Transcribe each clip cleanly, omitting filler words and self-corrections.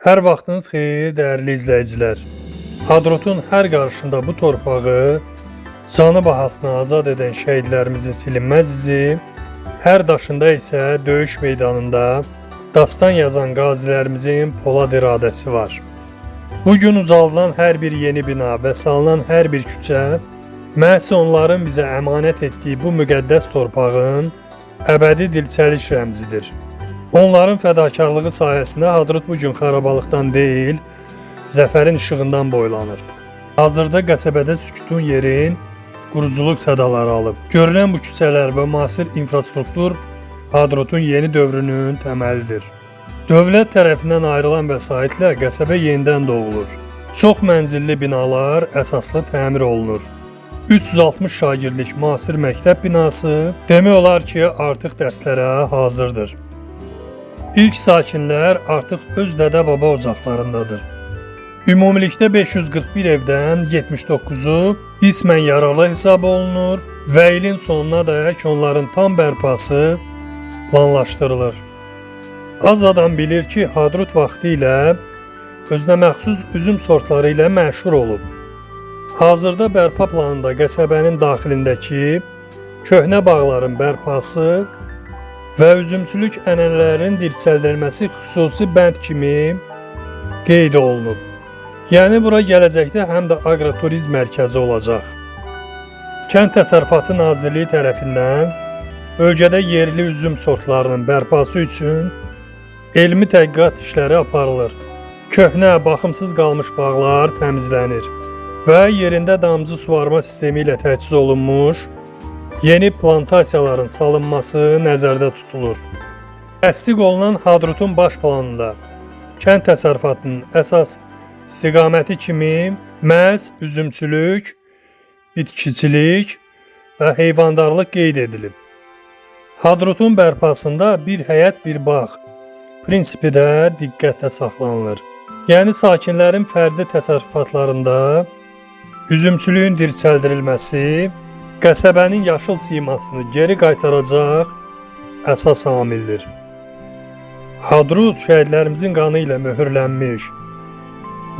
Hər vaxtınız xeyir, dəyərli izləyicilər. Hadrutun hər qarışında bu torpağı canı bahasına azad edən şəhidlərimizin silinməz izi, hər daşında isə döyüş meydanında dastan yazan qazilərimizin polad iradəsi var. Bugün ucaldılan hər bir yeni bina və salınan hər bir küçə, məhz onların bizə əmanət etdiyi bu müqəddəs torpağın əbədi dilçəliş rəmzidir. Onların fədakarlığı sayəsində Hadrut bugün xarabalıqdan deyil, zəfərin işığından boylanır. Hazırda qəsəbədə sükutun yerin quruculuq sədaları alıb. Görünən bu küçələr və müasir infrastruktur Hadrutun yeni dövrünün təməlidir. Dövlət tərəfindən ayrılan vəsaitlə qəsəbə yenidən doğulur. Çox mənzilli binalar əsaslı təmir olunur. 360 şagirdlik müasir məktəb binası demək olar ki, artıq dərslərə hazırdır. İlk sakinlər artıq öz dədə-baba ocaqlarındadır. Ümumilikdə 541 evdən 79-u qismən yaralı hesab olunur və ilin sonuna dək onların tam bərpası planlaşdırılır. Az adam bilir ki, Hadrut vaxtilə özünə məxsus üzüm sortları ilə məşhur olub. Hazırda bərpa planında qəsəbənin daxilindəki köhnə bağların bərpası və üzümçülük ənənələrinin dirçəldilməsi xüsusi bənd kimi qeyd olunub. Yəni bura gələcəkdə həm də aqroturizm mərkəzi olacaq. Kənd Təsərrüfatı Nazirliyi tərəfindən bölgədə yerli üzüm sortlarının bərpası üçün elmi tədqiqat işləri aparılır. Köhnə, baxımsız qalmış bağlar təmizlənir və yerində damcı suvarma sistemi ilə təchiz olunmuş yeni plantasiyaların salınması nəzərdə tutulur. Təsdiq olunan Hadrutun baş planında kənd təsərrüfatının əsas istiqaməti kimi məhz üzümçülük, bitkiçilik və heyvandarlıq qeyd edilib. Hadrutun bərpasında bir həyət, bir bağ prinsipi də diqqətdə saxlanılır. Yəni sakinlərin fərdi təsərrüfatlarında üzümçülüyün dirçəldirilməsi qəsəbənin yaşıl simasını geri qaytaracaq əsas amildir. Hadrut şəhidlərimizin qanı ilə möhürlənmiş,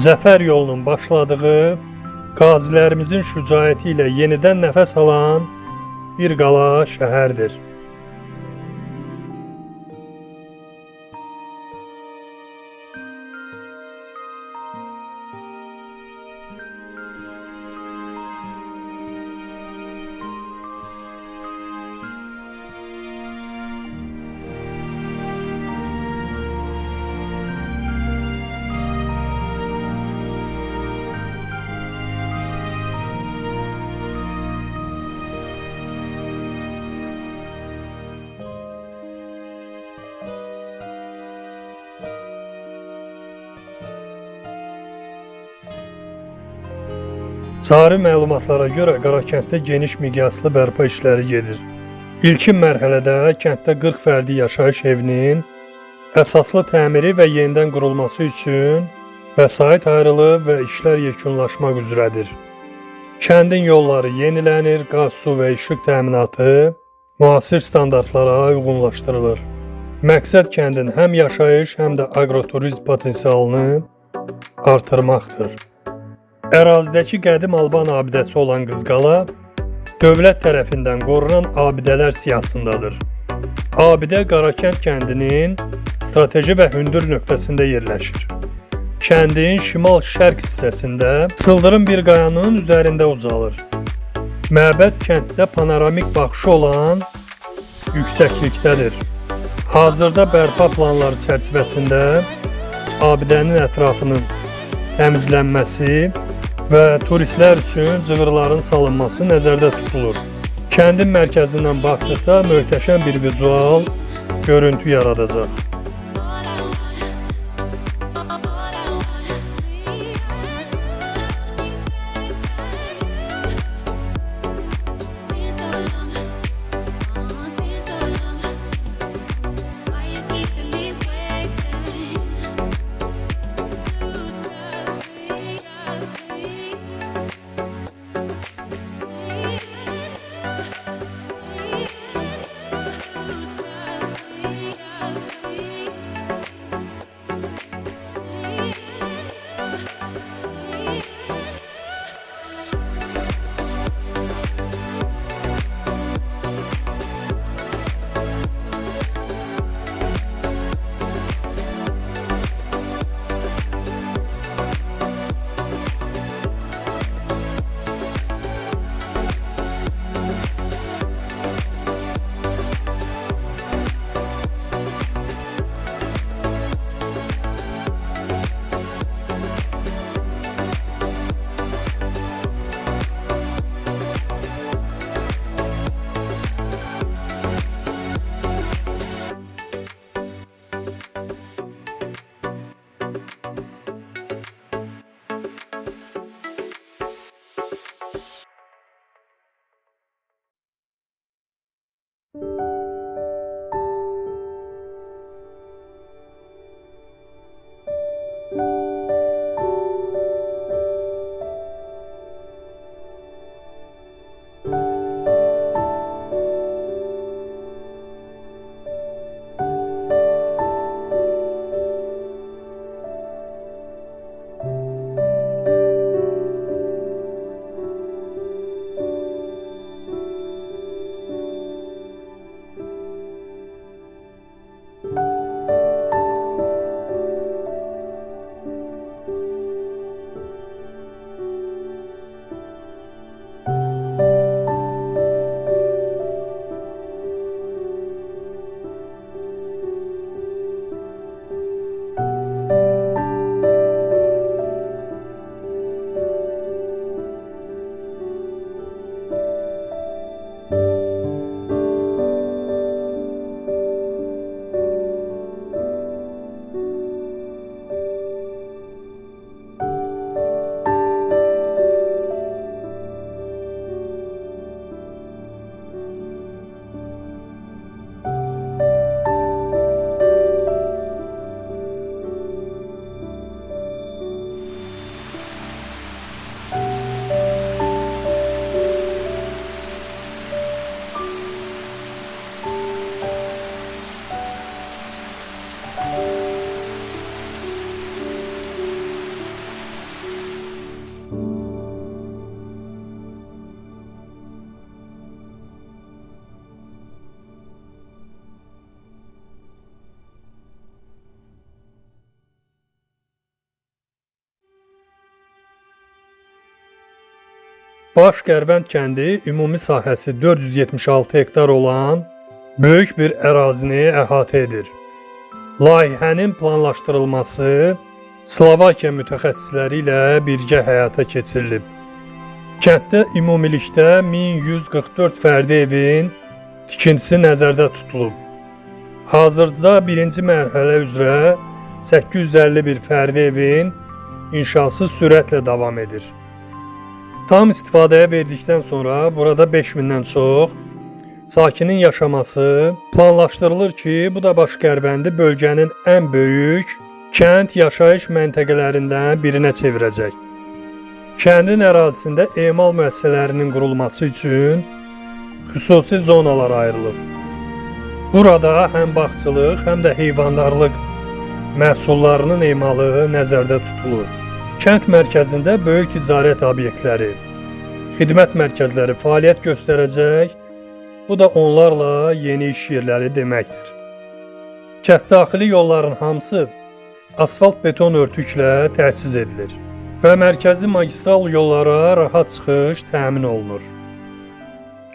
zəfər yolunun başladığı, qazilərimizin şücaəti ilə yenidən nəfəs alan bir qala şəhərdir. Cari məlumatlara görə Qarakənddə geniş miqyaslı bərpa işləri gedir. İlkin mərhələdə kənddə 40 fərdi yaşayış evinin əsaslı təmiri və yenidən qurulması üçün vəsait ayrılıb və işlər yekunlaşmaq üzrədir. Kəndin yolları yenilənir, qaz, su və işıq təminatı müasir standartlara uyğunlaşdırılır. Məqsəd kəndin həm yaşayış, həm də aqroturizm potensialını artırmaqdır. Ərazidəki qədim Alban abidəsi olan Qızqala dövlət tərəfindən qorunan abidələr siyahısındadır. Abidə Qarakənd kəndinin strateji və hündür nöqtəsində yerləşir. Kəndin şimal-şərq hissəsində sıldırım bir qayanın üzərində ucalır. Məbəd kənddə panoramik baxışı olan yüksəklikdədir. Hazırda bərpa planları çərçivəsində abidənin ətrafının təmizlənməsi və turistlər üçün cığırların salınması nəzərdə tutulur. Kəndin mərkəzindən baxdıqda möhtəşəm bir vizual görüntü yaradacaq. Baş Gərvənd kəndi ümumi sahəsi 476 hektar olan böyük bir ərazini əhatə edir. Layihənin planlaşdırılması Slovakiya mütəxəssisləri ilə birgə həyata keçirilib. Kənddə ümumilikdə 1144 fərdi evin tikintisi nəzərdə tutulub. Hazırda birinci mərhələ üzrə 851 fərdi evin inşası sürətlə davam edir. Tam istifadəyə verdikdən sonra burada 5000-dən çox sakinin yaşaması planlaşdırılır ki, bu da Baş Gərvəndi bölgənin ən böyük kənd yaşayış məntəqələrindən birinə çevirəcək. Kəndin ərazisində emal müəssisələrinin qurulması üçün xüsusi zonalar ayrılıb. Burada həm bağçılıq, həm də heyvandarlıq məhsullarının emalı nəzərdə tutulur. Kənd mərkəzində böyük ticarət obyektləri, xidmət mərkəzləri fəaliyyət göstərəcək. Bu da onlarla yeni iş yerləri deməkdir. Kənddaxili yolların hamısı asfalt beton örtüklə təchiz edilir və mərkəzi magistral yollara rahat çıxış təmin olunur.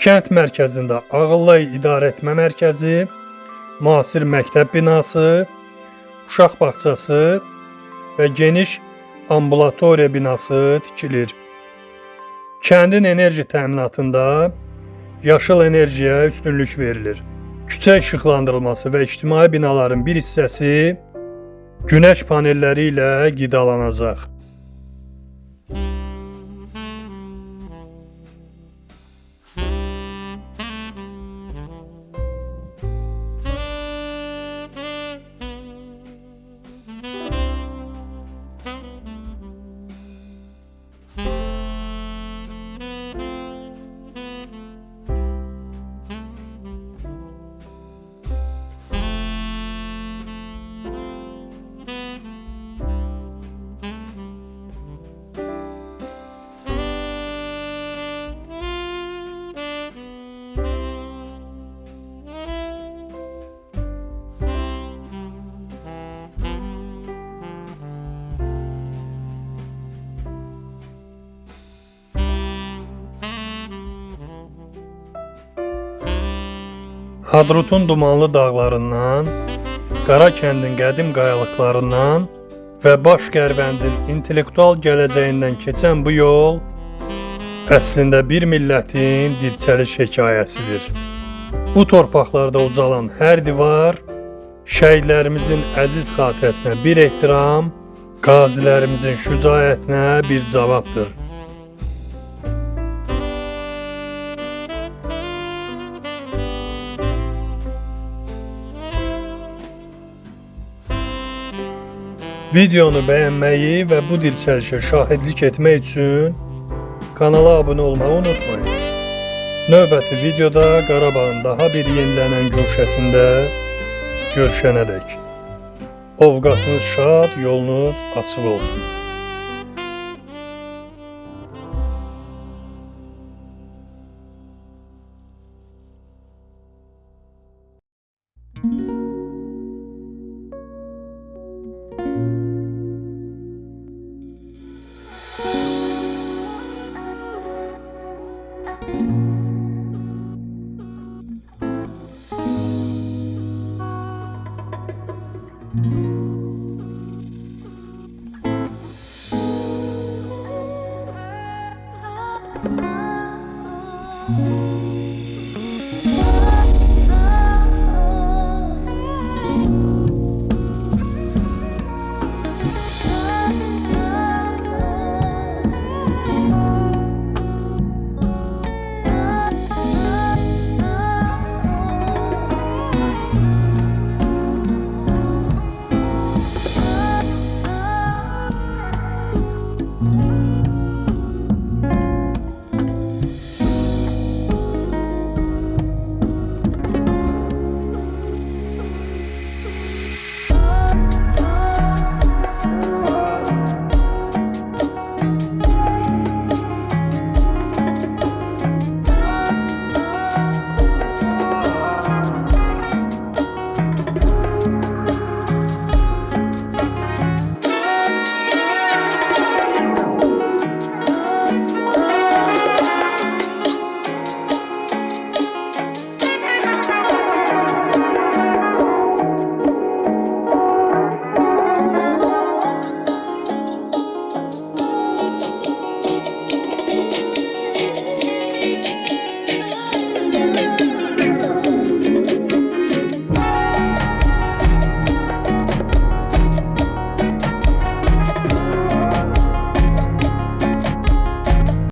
Kənd mərkəzində ağıllı idarəetmə mərkəzi, müasir məktəb binası, uşaq bağçası və geniş ambulatoriya binası tikilir. Kəndin enerji təminatında yaşıl enerjiyə üstünlük verilir. Küçə işıqlandırılması və ictimai binaların bir hissəsi günəş panelləri ilə qidalanacaq. Hadrutun dumanlı dağlarından, Qara kəndin qədim qayalıqlarından və Baş Gərvəndin intellektual gələcəyindən keçən bu yol əslində bir millətin dirçəliş hekayəsidir. Bu torpaqlarda ucalan hər divar şəhidlərimizin əziz xatirəsinə bir ehtiram, qazilərimizin şücaətinə bir cavabdır. Videonu bəyənməyi və bu dirçəlişə şahidlik etmək üçün kanala abunə olmağı unutmayın. Növbəti videoda Qarabağın daha bir yenilənən güşəsində görüşənədək. Ovqatınız şad, yolunuz açıq olsun.